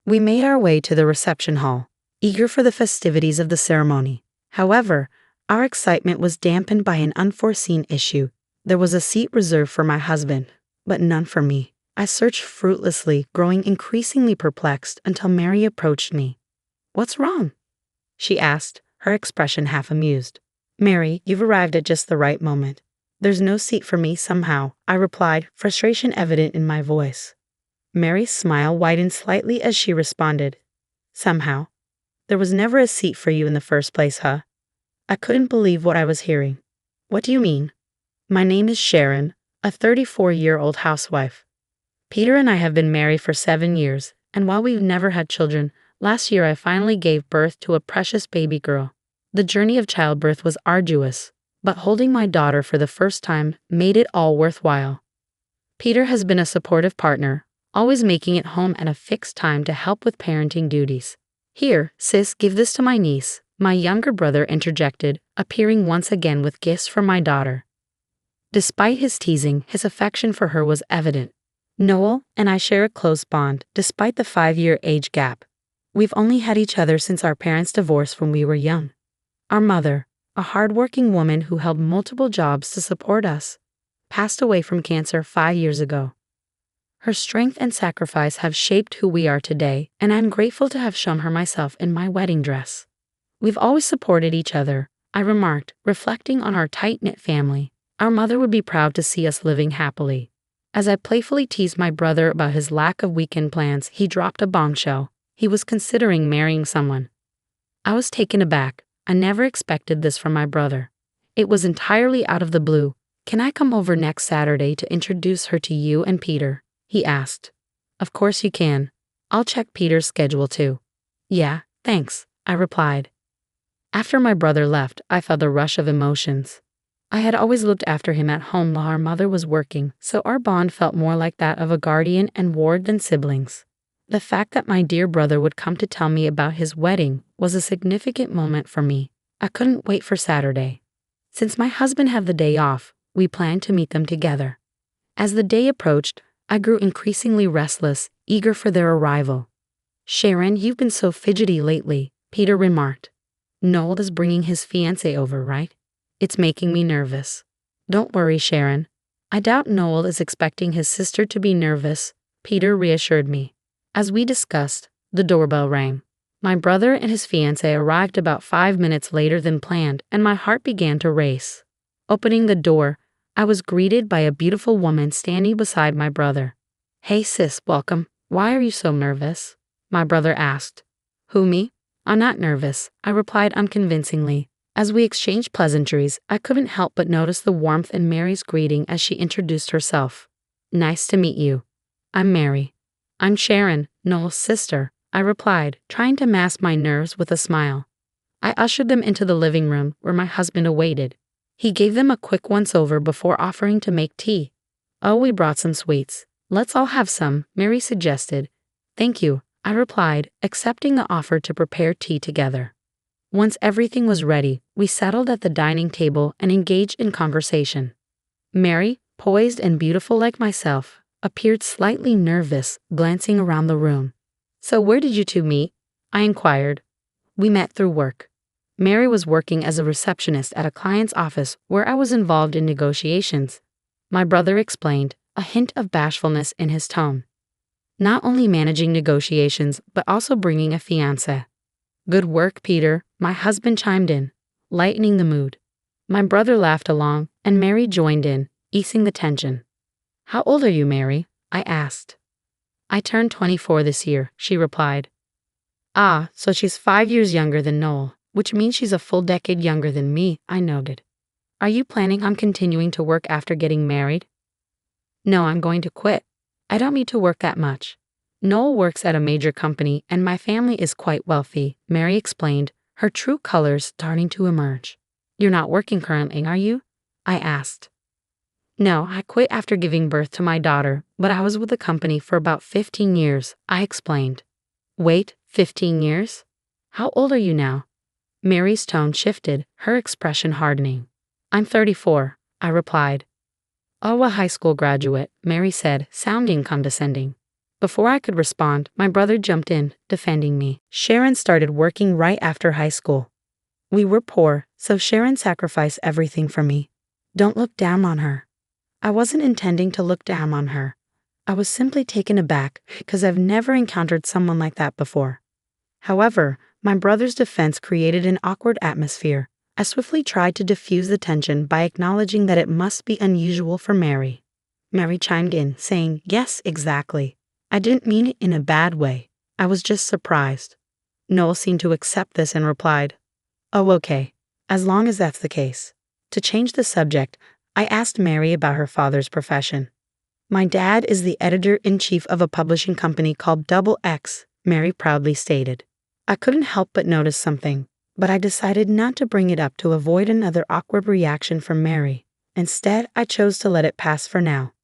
We made our way to the reception hall, eager for the festivities of the ceremony. However, our excitement was dampened by an unforeseen issue. There was a seat reserved for my husband, but none for me. I searched fruitlessly, growing increasingly perplexed until Mary approached me. "What's wrong?" she asked, her expression half amused. "Mary, you've arrived at just the right moment. There's no seat for me somehow," I replied, frustration evident in my voice. Mary's smile widened slightly as she responded, "Somehow? There was never a seat for you in the first place, huh?" I couldn't believe what I was hearing. "What do you mean?" "My name is Sharon, a 34-year-old housewife. Peter and I have been married for 7 years, and while we've never had children, last year I finally gave birth to a precious baby girl. The journey of childbirth was arduous, but holding my daughter for the first time made it all worthwhile. Peter has been a supportive partner, always making it home at a fixed time to help with parenting duties. Here, sis, give this to my niece," my younger brother interjected, appearing once again with gifts for my daughter. Despite his teasing, his affection for her was evident. Noel and I share a close bond, despite the 5-year age gap. We've only had each other since our parents divorced when we were young. Our mother, a hardworking woman who held multiple jobs to support us, passed away from cancer 5 years ago. Her strength and sacrifice have shaped who we are today, and I'm grateful to have shown her myself in my wedding dress. We've always supported each other, I remarked, reflecting on our tight-knit family. Our mother would be proud to see us living happily. As I playfully teased my brother about his lack of weekend plans, he dropped a bombshell. He was considering marrying someone. I was taken aback. I never expected this from my brother. It was entirely out of the blue. "Can I come over next Saturday to introduce her to you and Peter?" he asked. "Of course you can. I'll check Peter's schedule too." "Yeah, thanks," I replied. After my brother left, I felt a rush of emotions. I had always looked after him at home while our mother was working, so our bond felt more like that of a guardian and ward than siblings. The fact that my dear brother would come to tell me about his wedding was a significant moment for me. I couldn't wait for Saturday. Since my husband had the day off, we planned to meet them together. As the day approached, I grew increasingly restless, eager for their arrival. "Sharon, you've been so fidgety lately," Peter remarked. "Noel is bringing his fiancé over, right? It's making me nervous." "Don't worry, Sharon. I doubt Noel is expecting his sister to be nervous," Peter reassured me. As we discussed, the doorbell rang. My brother and his fiancé arrived about 5 minutes later than planned, and my heart began to race. Opening the door, I was greeted by a beautiful woman standing beside my brother. "Hey sis, welcome. Why are you so nervous?" my brother asked. "Who, me? I'm not nervous," I replied unconvincingly. As we exchanged pleasantries, I couldn't help but notice the warmth in Mary's greeting as she introduced herself. "Nice to meet you. I'm Mary." "I'm Sharon, Noel's sister," I replied, trying to mask my nerves with a smile. I ushered them into the living room where my husband awaited. He gave them a quick once-over before offering to make tea. "Oh, we brought some sweets. Let's all have some," Mary suggested. "Thank you," I replied, accepting the offer to prepare tea together. Once everything was ready, we settled at the dining table and engaged in conversation. Mary, poised and beautiful like myself, appeared slightly nervous, glancing around the room. "So where did you two meet?" I inquired. "We met through work." Mary was working as a receptionist at a client's office where I was involved in negotiations. My brother explained, a hint of bashfulness in his tone. "Not only managing negotiations, but also bringing a fiancé." "Good work, Peter," my husband chimed in, lightening the mood. My brother laughed along, and Mary joined in, easing the tension. "How old are you, Mary?" I asked. "I turned 24 this year," she replied. "Ah, so she's 5 years younger than Noel, which means she's a full decade younger than me," I noted. "Are you planning on continuing to work after getting married?" "No, I'm going to quit. I don't need to work that much. Noel works at a major company, and my family is quite wealthy," Mary explained, her true colors starting to emerge. "You're not working currently, are you?" I asked. "No, I quit after giving birth to my daughter, but I was with the company for about 15 years, I explained. "Wait, 15 years? How old are you now?" Mary's tone shifted, her expression hardening. "I'm 34, I replied. "Oh, a high school graduate," Mary said, sounding condescending. Before I could respond, my brother jumped in, defending me. Sharon started working right after high school. We were poor, so Sharon sacrificed everything for me. Don't look down on her. I wasn't intending to look down on her. I was simply taken aback because I've never encountered someone like that before. However, my brother's defense created an awkward atmosphere. I swiftly tried to diffuse the tension by acknowledging that it must be unusual for Mary. Mary chimed in, saying, "Yes, exactly. I didn't mean it in a bad way. I was just surprised." Noel seemed to accept this and replied, "Oh, okay, as long as that's the case." To change the subject, I asked Mary about her father's profession. "My dad is the editor-in-chief of a publishing company called Double X," Mary proudly stated. I couldn't help but notice something, but I decided not to bring it up to avoid another awkward reaction from Mary. Instead, I chose to let it pass for now.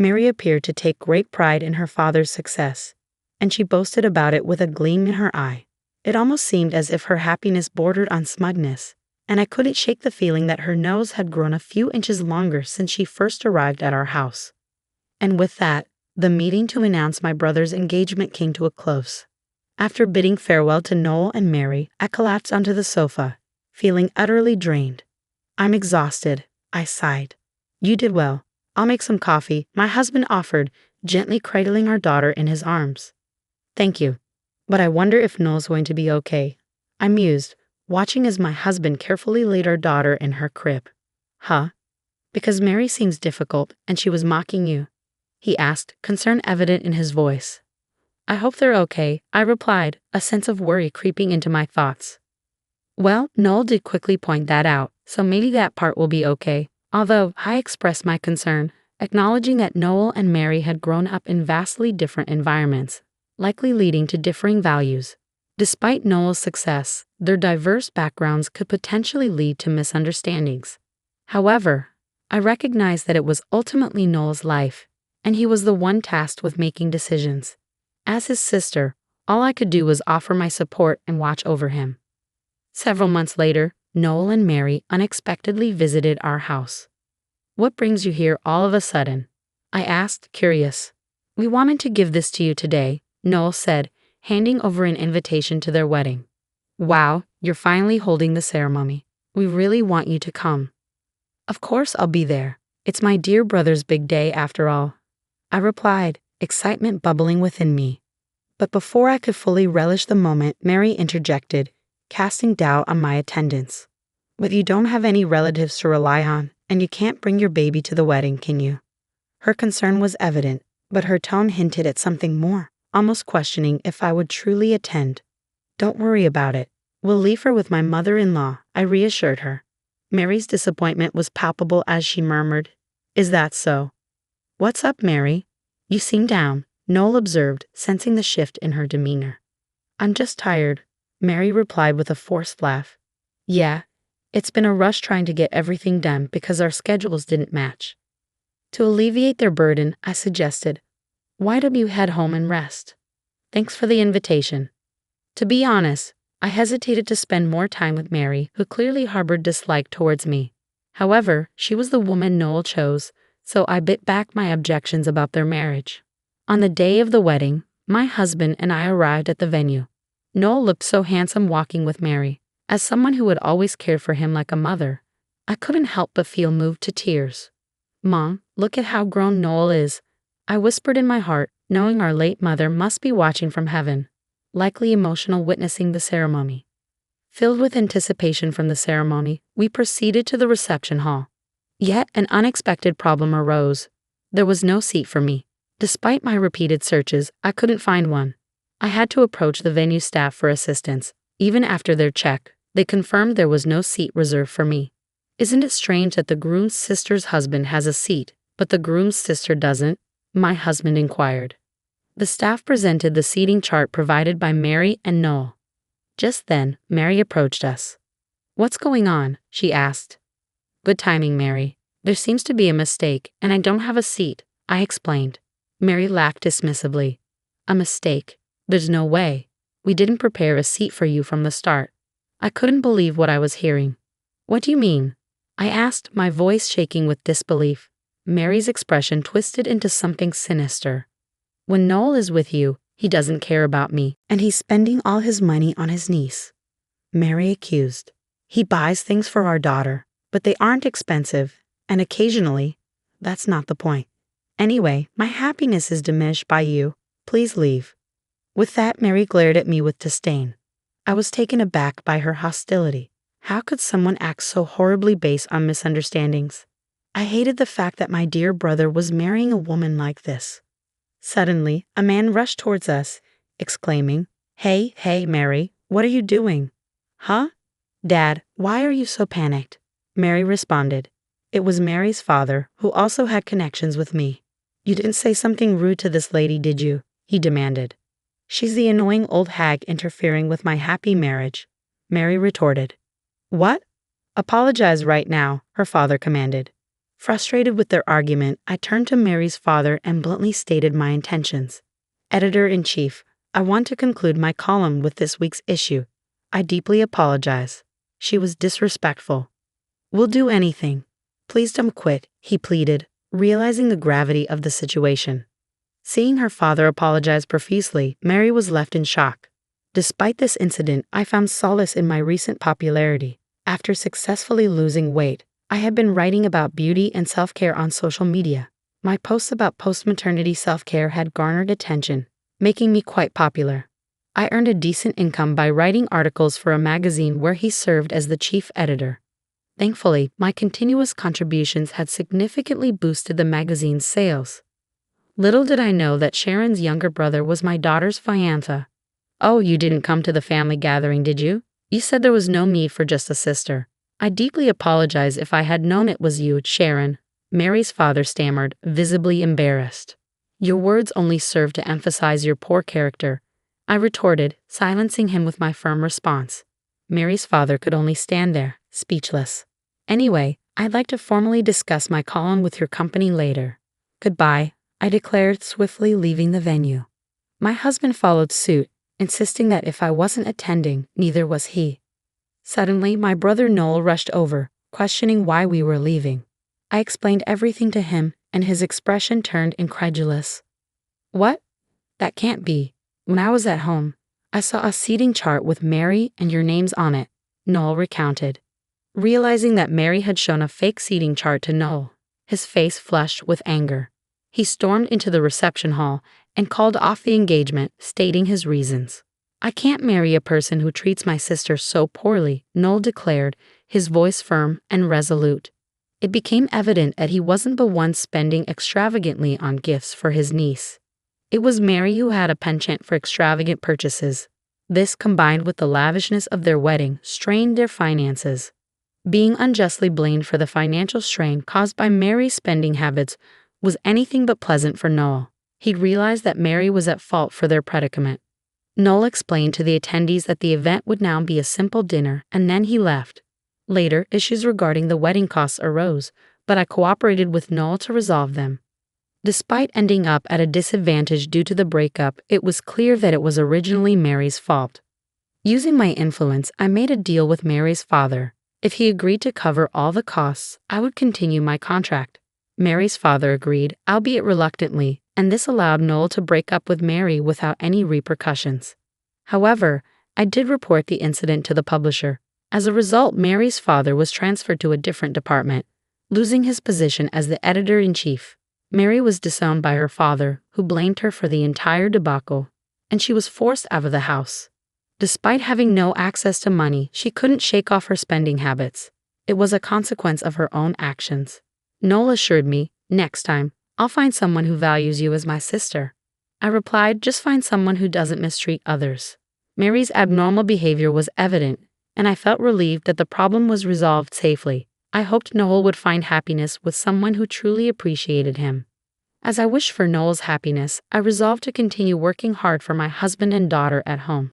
Mary appeared to take great pride in her father's success, and she boasted about it with a gleam in her eye. It almost seemed as if her happiness bordered on smugness, and I couldn't shake the feeling that her nose had grown a few inches longer since she first arrived at our house. And with that, the meeting to announce my brother's engagement came to a close. After bidding farewell to Noel and Mary, I collapsed onto the sofa, feeling utterly drained. "I'm exhausted," I sighed. "You did well. I'll make some coffee," my husband offered, gently cradling our daughter in his arms. "Thank you. But I wonder if Noel's going to be okay," I mused, watching as my husband carefully laid our daughter in her crib. "Huh? Because Mary seems difficult and she was mocking you?" he asked, concern evident in his voice. "I hope they're okay," I replied, a sense of worry creeping into my thoughts. "Well, Noel did quickly point that out, so maybe that part will be okay," although I expressed my concern, acknowledging that Noel and Mary had grown up in vastly different environments, likely leading to differing values. Despite Noel's success, their diverse backgrounds could potentially lead to misunderstandings. However, I recognized that it was ultimately Noel's life, and he was the one tasked with making decisions. As his sister, all I could do was offer my support and watch over him. Several months later, Noel and Mary unexpectedly visited our house. "What brings you here all of a sudden?" I asked, curious. "We wanted to give this to you today," Noel said, handing over an invitation to their wedding. "Wow, you're finally holding the ceremony. We really want you to come." "Of course I'll be there. It's my dear brother's big day after all," I replied, excitement bubbling within me. But before I could fully relish the moment, Mary interjected, casting doubt on my attendance. "But you don't have any relatives to rely on, and you can't bring your baby to the wedding, can you?" Her concern was evident, but her tone hinted at something more, almost questioning if I would truly attend. "Don't worry about it. We'll leave her with my mother-in-law," I reassured her. Mary's disappointment was palpable as she murmured, "Is that so?" "What's up, Mary? You seem down," Noel observed, sensing the shift in her demeanor. "I'm just tired," Mary replied with a forced laugh. "Yeah, it's been a rush trying to get everything done because our schedules didn't match." To alleviate their burden, I suggested, "Why don't you head home and rest? Thanks for the invitation." To be honest, I hesitated to spend more time with Mary, who clearly harbored dislike towards me. However, she was the woman Noel chose, so I bit back my objections about their marriage. On the day of the wedding, my husband and I arrived at the venue. Noel looked so handsome walking with Mary. As someone who had always cared for him like a mother, I couldn't help but feel moved to tears. "Mom, look at how grown Noel is," I whispered in my heart, knowing our late mother must be watching from heaven, likely emotional witnessing the ceremony. Filled with anticipation from the ceremony, we proceeded to the reception hall. Yet an unexpected problem arose. There was no seat for me. Despite my repeated searches, I couldn't find one. I had to approach the venue staff for assistance. Even after their check, they confirmed there was no seat reserved for me. "Isn't it strange that the groom's sister's husband has a seat, but the groom's sister doesn't?" my husband inquired. The staff presented the seating chart provided by Mary and Noel. Just then, Mary approached us. "What's going on?" she asked. "Good timing, Mary. There seems to be a mistake, and I don't have a seat," I explained. Mary laughed dismissively. "A mistake? There's no way. We didn't prepare a seat for you from the start." I couldn't believe what I was hearing. "What do you mean?" I asked, my voice shaking with disbelief. Mary's expression twisted into something sinister. When Noel is with you, he doesn't care about me, and he's spending all his money on his niece," Mary accused. "He buys things for our daughter, but they aren't expensive, and occasionally, that's not the point. Anyway, my happiness is diminished by you. Please leave." With that, Mary glared at me with disdain. I was taken aback by her hostility. How could someone act so horribly based on misunderstandings? I hated the fact that my dear brother was marrying a woman like this. Suddenly, a man rushed towards us, exclaiming, Hey, Mary, what are you doing?" "Huh? Dad, why are you so panicked?" Mary responded. It was Mary's father, who also had connections with me. "You didn't say something rude to this lady, did you?" he demanded. "She's the annoying old hag interfering with my happy marriage," Mary retorted. "What? Apologize right now," her father commanded. Frustrated with their argument, I turned to Mary's father and bluntly stated my intentions. "Editor-in-Chief, I want to conclude my column with this week's issue. I deeply apologize. She was disrespectful." "We'll do anything. Please don't quit," he pleaded, realizing the gravity of the situation. Seeing her father apologize profusely, Mary was left in shock. Despite this incident, I found solace in my recent popularity. After successfully losing weight, I had been writing about beauty and self-care on social media. My posts about post-maternity self-care had garnered attention, making me quite popular. I earned a decent income by writing articles for a magazine where he served as the chief editor. Thankfully, my continuous contributions had significantly boosted the magazine's sales. Little did I know that Sharon's younger brother was my daughter's fiancé. "Oh, you didn't come to the family gathering, did you? You said there was no need for just a sister." "I deeply apologize if I had known it was you, Sharon," Mary's father stammered, visibly embarrassed. "Your words only serve to emphasize your poor character," I retorted, silencing him with my firm response. Mary's father could only stand there, speechless. "Anyway, I'd like to formally discuss my column with your company later." "Goodbye," I declared, swiftly leaving the venue. My husband followed suit, insisting that if I wasn't attending, neither was he. Suddenly, my brother Noel rushed over, questioning why we were leaving. I explained everything to him, and his expression turned incredulous. "What? That can't be. When I was at home, I saw a seating chart with Mary and your names on it," Noel recounted. Realizing that Mary had shown a fake seating chart to Noel, his face flushed with anger. He stormed into the reception hall and called off the engagement, stating his reasons. "I can't marry a person who treats my sister so poorly," Noel declared, his voice firm and resolute. It became evident that he wasn't the one spending extravagantly on gifts for his niece. It was Mary who had a penchant for extravagant purchases. This, combined with the lavishness of their wedding, strained their finances. Being unjustly blamed for the financial strain caused by Mary's spending habits was anything but pleasant for Noel. He realized that Mary was at fault for their predicament. Noel explained to the attendees that the event would now be a simple dinner, and then he left. Later, issues regarding the wedding costs arose, but I cooperated with Noel to resolve them. Despite ending up at a disadvantage due to the breakup, it was clear that it was originally Mary's fault. Using my influence, I made a deal with Mary's father. If he agreed to cover all the costs, I would continue my contract. Mary's father agreed, albeit reluctantly, and this allowed Noel to break up with Mary without any repercussions. However, I did report the incident to the publisher. As a result, Mary's father was transferred to a different department, losing his position as the editor-in-chief. Mary was disowned by her father, who blamed her for the entire debacle, and she was forced out of the house. Despite having no access to money, she couldn't shake off her spending habits. It was a consequence of her own actions. Noel assured me, "Next time, I'll find someone who values you as my sister." I replied, "Just find someone who doesn't mistreat others." Mary's abnormal behavior was evident, and I felt relieved that the problem was resolved safely. I hoped Noel would find happiness with someone who truly appreciated him. As I wished for Noel's happiness, I resolved to continue working hard for my husband and daughter at home.